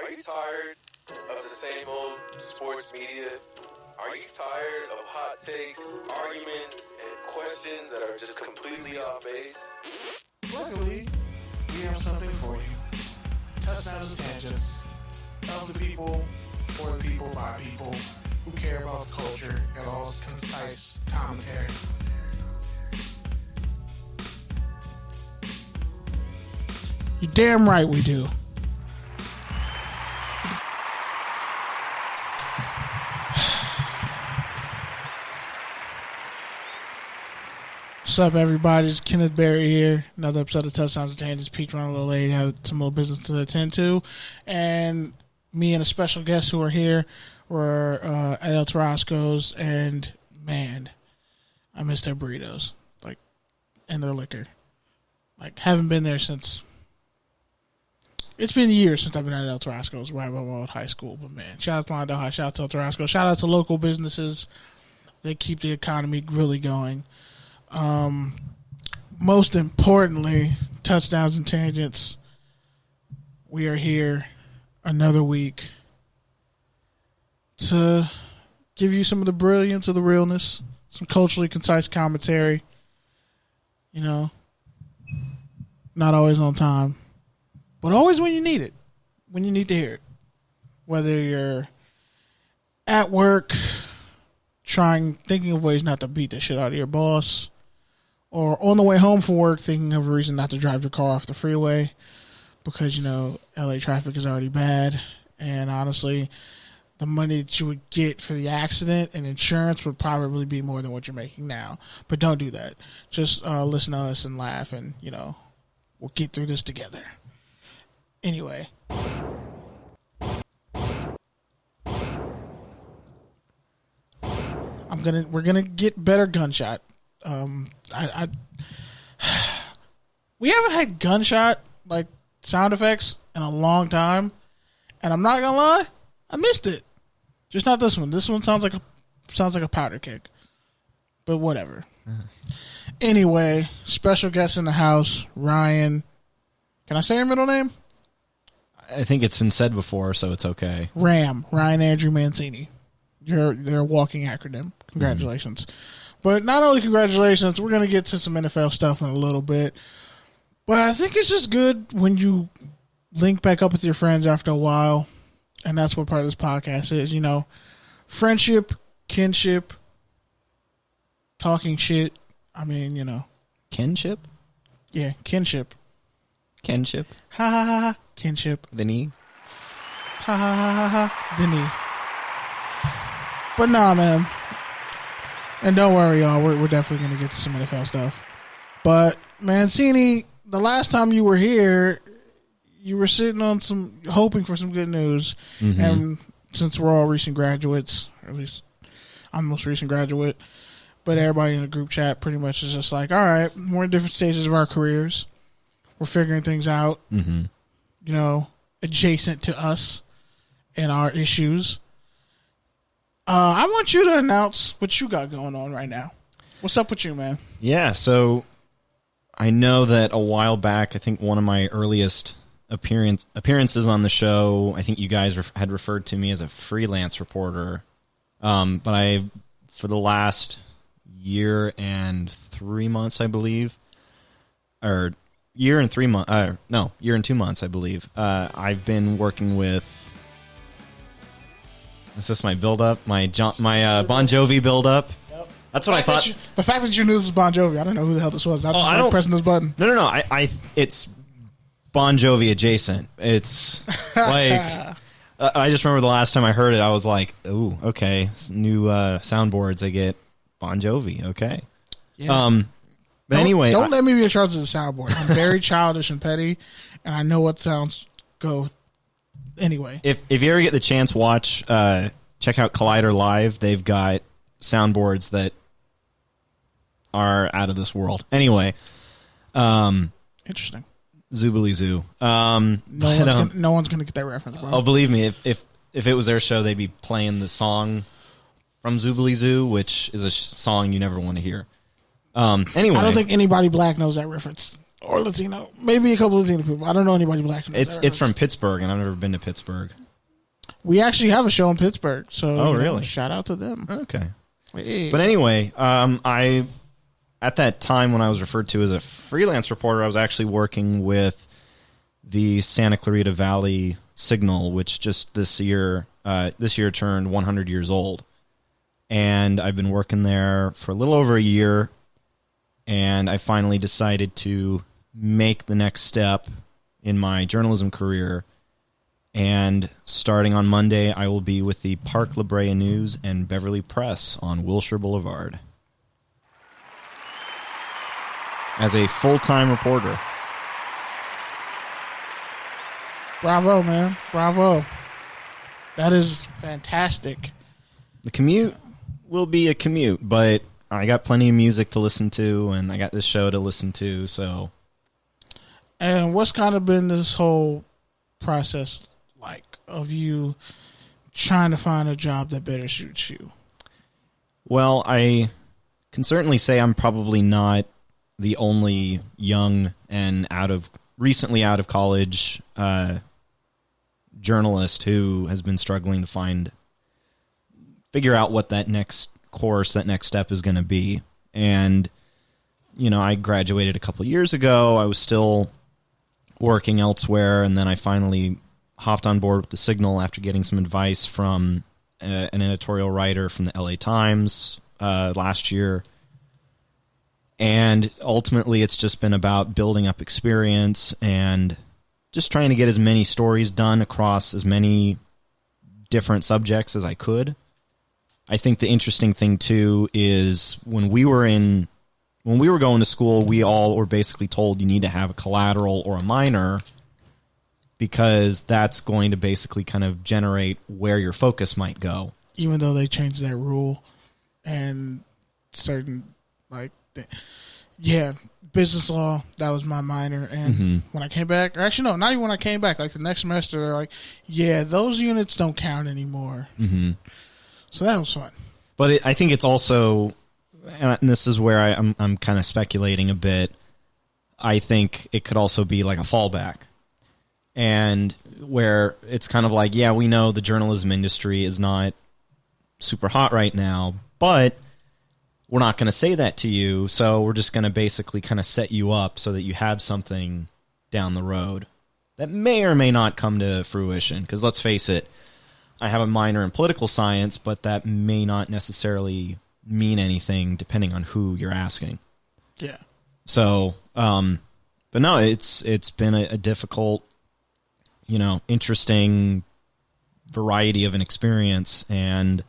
Are you tired of the same old sports media? Are you tired of hot takes, arguments, and questions that are just completely off base? Luckily, we have something for you. Touchdowns and tangents. Of the people, for the people, by people who care about the culture and all its concise commentary. You're damn right we do. What's up, everybody? It's Kenneth Berry here. Another episode of Touchdowns and Tangents. Pete running a little late, had some little business to attend to. And me and a special guest who are here were at El Tarasco's. And, man, I miss their burritos. And their liquor. Haven't been there since... It's been years since I've been at El Tarasco's, right above old high school. But, man, shout out to London High, shout out to El Tarasco. Shout out to local businesses. They keep the economy really going. Most importantly, Touchdowns and Tangents. We are here another week to give you some of the brilliance of the realness, some culturally concise commentary. You know, not always on time, but always when you need it, when you need to hear it. Whether you're at work, thinking of ways not to beat the shit out of your boss, or on the way home from work, thinking of a reason not to drive your car off the freeway because, you know, LA traffic is already bad. And honestly, the money that you would get for the accident and insurance would probably be more than what you're making now. But don't do that. Just listen to us and laugh and, you know, we'll get through this together. Anyway. We're gonna get better gunshot. We haven't had gunshot sound effects in a long time, and I'm not gonna lie, I missed it. Just not this one. This one sounds like a powder kick, but whatever. Anyway, special guest in the house, Ryan. Can I say your middle name? I think it's been said before, so it's okay. Ryan Andrew Mancini. They're a walking acronym. Congratulations. But not only congratulations, we're going to get to some NFL stuff in a little bit. But I think it's just good when you link back up with your friends after a while. And that's what part of this podcast is, you know. Friendship, kinship, talking shit. I mean, you know. Kinship? Yeah, kinship. Kinship. Ha ha ha ha. Kinship. The knee? Ha ha ha ha ha. The knee. But nah, man. And don't worry, y'all. We're definitely going to get to some NFL stuff. But, Mancini, the last time you were here, you were sitting on hoping for some good news. Mm-hmm. And since we're all recent graduates, or at least I'm the most recent graduate, but everybody in the group chat pretty much is just like, all right, we're in different stages of our careers. We're figuring things out, you know, adjacent to us and our issues. I want you to announce what you got going on right now. What's up with you, man? Yeah, so I know that a while back, I think one of my earliest appearances on the show, I think you guys had referred to me as a freelance reporter. But for the last year and 3 months, I believe, or year and 2 months, I believe, I've been working with... Is this my build-up? My Bon Jovi build-up? Yep. That's what I thought. The fact that you knew this was Bon Jovi, I didn't know who the hell this was. I was pressing this button. No. It's Bon Jovi adjacent. It's like... I just remember the last time I heard it, I was like, ooh, okay. New soundboards, I get Bon Jovi, okay. Yeah. But anyway... Don't let me be in charge of the soundboard. I'm very childish and petty, and I know what sounds go... Anyway, if you ever get the chance, check out Collider Live. They've got soundboards that are out of this world. Anyway, interesting. Zoobly Zoo. No one's gonna get that reference, bro. Oh, believe me, if it was their show, they'd be playing the song from Zoobly Zoo, which is a song you never want to hear. Anyway, I don't think anybody black knows that reference. or Latino. Maybe a couple of Latino people. I don't know anybody black. It's from Pittsburgh, and I've never been to Pittsburgh. We actually have a show in Pittsburgh, so really? Shout out to them. Okay. Hey. But anyway, I at that time when I was referred to as a freelance reporter, I was actually working with the Santa Clarita Valley Signal, which just this year turned 100 years old. And I've been working there for a little over a year, and I finally decided to make the next step in my journalism career. And starting on Monday, I will be with the Park La Brea News and Beverly Press on Wilshire Boulevard as a full-time reporter. Bravo, man. Bravo. That is fantastic. The commute will be a commute, but I got plenty of music to listen to, and I got this show to listen to, so. And what's kind of been this whole process like of you trying to find a job that better suits you? Well, I can certainly say I'm probably not the only young and recently out of college journalist who has been struggling to figure out what that next course, that next step is going to be. And, I graduated a couple years ago. I was still working elsewhere, and then I finally hopped on board with the Signal after getting some advice from an editorial writer from the LA Times last year. And ultimately, it's just been about building up experience and just trying to get as many stories done across as many different subjects as I could. I think the interesting thing, too, is when we were going to school, we all were basically told you need to have a collateral or a minor, because that's going to basically kind of generate where your focus might go. Even though they changed that rule and certain, business law, that was my minor. And when I came back, or actually, no, not even when I came back, like the next semester, they're like, yeah, those units don't count anymore. Mm-hmm. So that was fun. But I think it's also, and this is where I'm kind of speculating a bit, I think it could also be like a fallback. And where it's kind of like, yeah, we know the journalism industry is not super hot right now, but we're not going to say that to you, so we're just going to basically kind of set you up so that you have something down the road that may or may not come to fruition. Because let's face it, I have a minor in political science, but that may not necessarily mean anything depending on who you're asking. Yeah. So, but no, it's been a difficult, interesting variety of an experience, and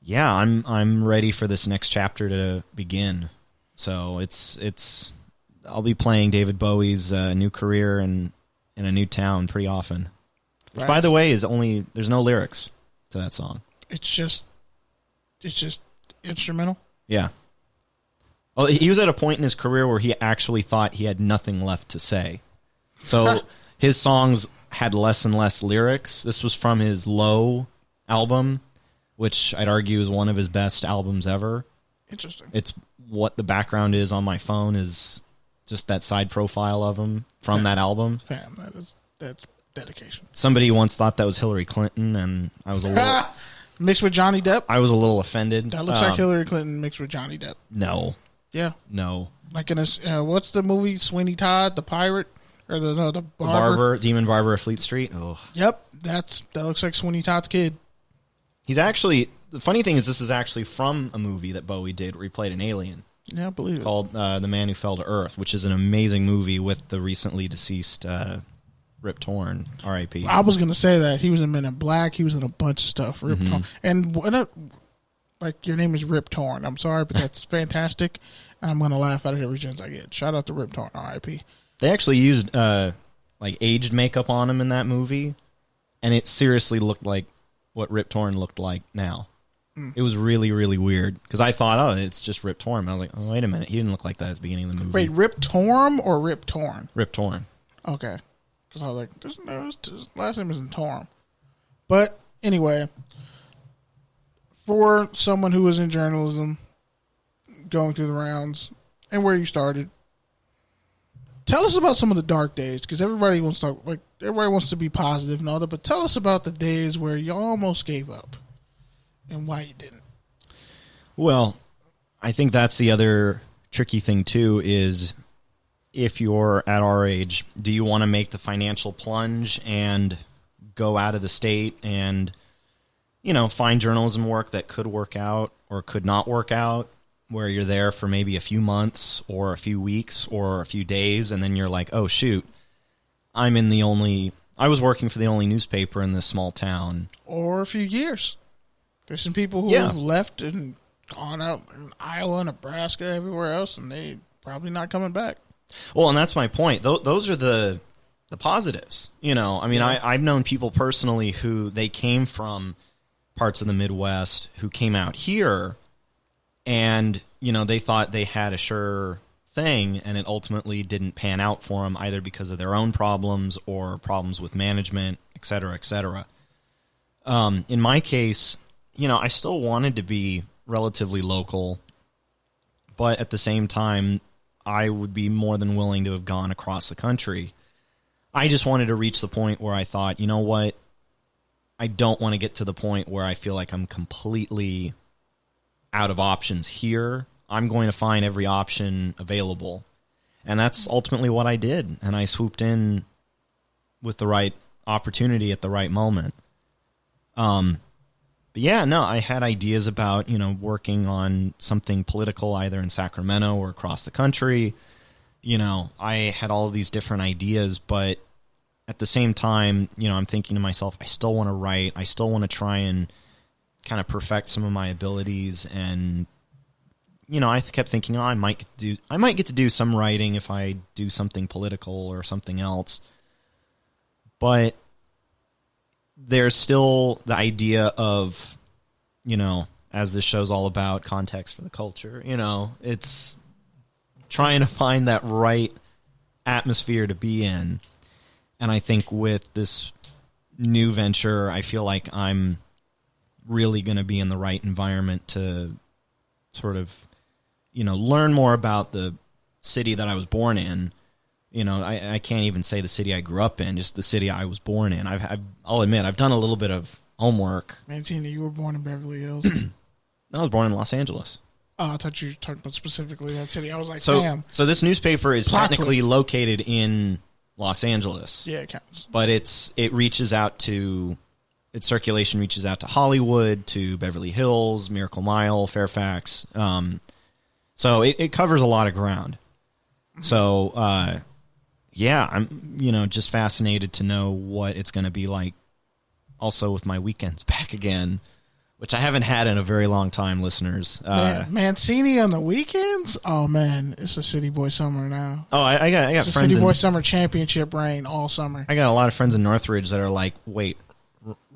yeah, I'm ready for this next chapter to begin. So I'll be playing David Bowie's new career in a new town pretty often. Which, by the way, there's no lyrics to that song. It's just instrumental. Yeah. Well, he was at a point in his career where he actually thought he had nothing left to say. So his songs had less and less lyrics. This was from his Low album, which I'd argue is one of his best albums ever. Interesting. It's what the background is on my phone is just that side profile of him from that album. Fam, that's dedication. Somebody once thought that was Hillary Clinton, and I was a little mixed with Johnny Depp. I was a little offended. That looks like Hillary Clinton mixed with Johnny Depp. No. Yeah. No. Like in a what's the movie Sweeney Todd, the pirate, or the barber? Demon Barber of Fleet Street. Oh. Yep, that looks like Sweeney Todd's kid. He's actually, the funny thing is, this is actually from a movie that Bowie did where he played an alien. Yeah, I believe it. Called The Man Who Fell to Earth, which is an amazing movie with the recently deceased Rip Torn, R.I.P. I was going to say that. He was in Men in Black. He was in a bunch of stuff. Rip Torn. And your name is Rip Torn. I'm sorry, but that's fantastic. And I'm going to laugh at it every chance I get. Shout out to Rip Torn, R.I.P. They actually used aged makeup on him in that movie, and it seriously looked like what Rip Torn looked like now. It was really, really weird, because I thought, it's just Rip Torn. And I was like, oh, wait a minute. He didn't look like that at the beginning of the movie. Wait, Rip Torn or Rip Torn? Rip Torn. Okay. Because I was like, his last name isn't Torn. But anyway, for someone who was in journalism, going through the rounds, and where you started, tell us about some of the dark days, because everybody wants to be positive and all that. But tell us about the days where you almost gave up and why you didn't. Well, I think that's the other tricky thing too. Is if you're at our age, do you want to make the financial plunge and go out of the state and, find journalism work that could work out or could not work out, where you're there for maybe a few months or a few weeks or a few days, and then you're like, oh, shoot, I was working for the only newspaper in this small town. Or a few years. There's some people who have left and gone out in Iowa, Nebraska, everywhere else, and they probably not coming back. Well, and that's my point. Those are the positives. I've known people personally who they came from parts of the Midwest who came out here and, they thought they had a sure thing, and it ultimately didn't pan out for them, either because of their own problems or problems with management, et cetera, et cetera. In my case, I still wanted to be relatively local, but at the same time, I would be more than willing to have gone across the country. I just wanted to reach the point where I thought, you know what? I don't want to get to the point where I feel like I'm completely out of options here. I'm going to find every option available. And that's ultimately what I did. And I swooped in with the right opportunity at the right moment. But yeah, no, I had ideas about, working on something political either in Sacramento or across the country. I had all of these different ideas, but at the same time, I'm thinking to myself, I still want to write. I still want to try and kind of perfect some of my abilities. And, I kept thinking, I might get to do some writing if I do something political or something else. But there's still the idea of, as this show's all about, context for the culture, it's trying to find that right atmosphere to be in. And I think with this new venture, I feel like I'm really going to be in the right environment to sort of, learn more about the city that I was born in. I can't even say the city I grew up in, just the city I was born in. I'll admit, I've done a little bit of homework. Mancini, you were born in Beverly Hills. I was born in Los Angeles. Oh, I thought you were talking about specifically that city. I was like, damn. So this newspaper is Plot technically twist. located in Los Angeles. Yeah, it counts. But its circulation reaches out to Hollywood, to Beverly Hills, Miracle Mile, Fairfax. So it covers a lot of ground. So, I'm, just fascinated to know what it's going to be like also with my weekends back again, which I haven't had in a very long time, listeners. Mancini on the weekends? Oh, man, it's a City Boy summer now. Oh, I got it's friends. City Boy Summer Championship reign all summer. I got a lot of friends in Northridge that are like, wait,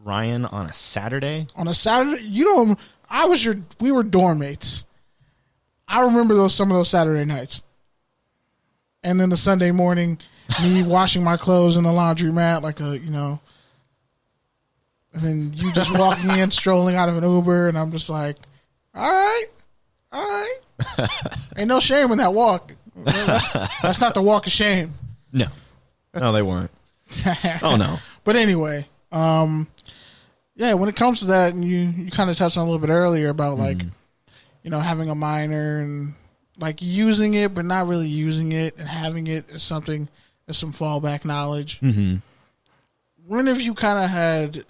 Ryan, on a Saturday? On a Saturday? We were dorm mates. I remember some of those Saturday nights. And then the Sunday morning, me washing my clothes in the laundromat, and then you just walking in, strolling out of an Uber, and I'm just like, all right. Ain't no shame in that walk. That's not the walk of shame. No, they weren't. Oh, no. But anyway, when it comes to that, and you kind of touched on a little bit earlier about, having a minor and, using it but not really using it and having it as something, as some fallback knowledge. Mm-hmm. When have you kind of had,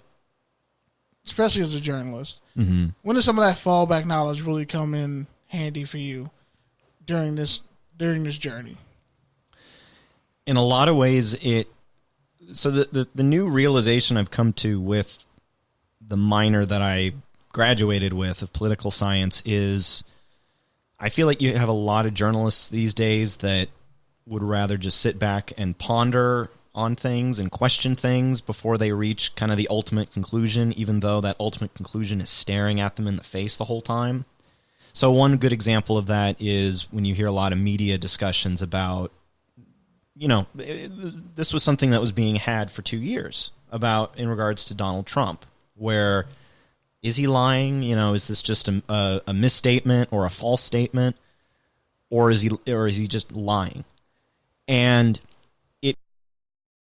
especially as a journalist, mm-hmm. when does some of that fallback knowledge really come in handy for you during this journey? In a lot of ways, the new realization I've come to with the minor that I graduated with of political science is I feel like you have a lot of journalists these days that would rather just sit back and ponder on things and question things before they reach kind of the ultimate conclusion, even though that ultimate conclusion is staring at them in the face the whole time. So one good example of that is when you hear a lot of media discussions about, this was something that was being had for 2 years in regards to Donald Trump, where is he lying? Is this just a misstatement or a false statement, or is he just lying? And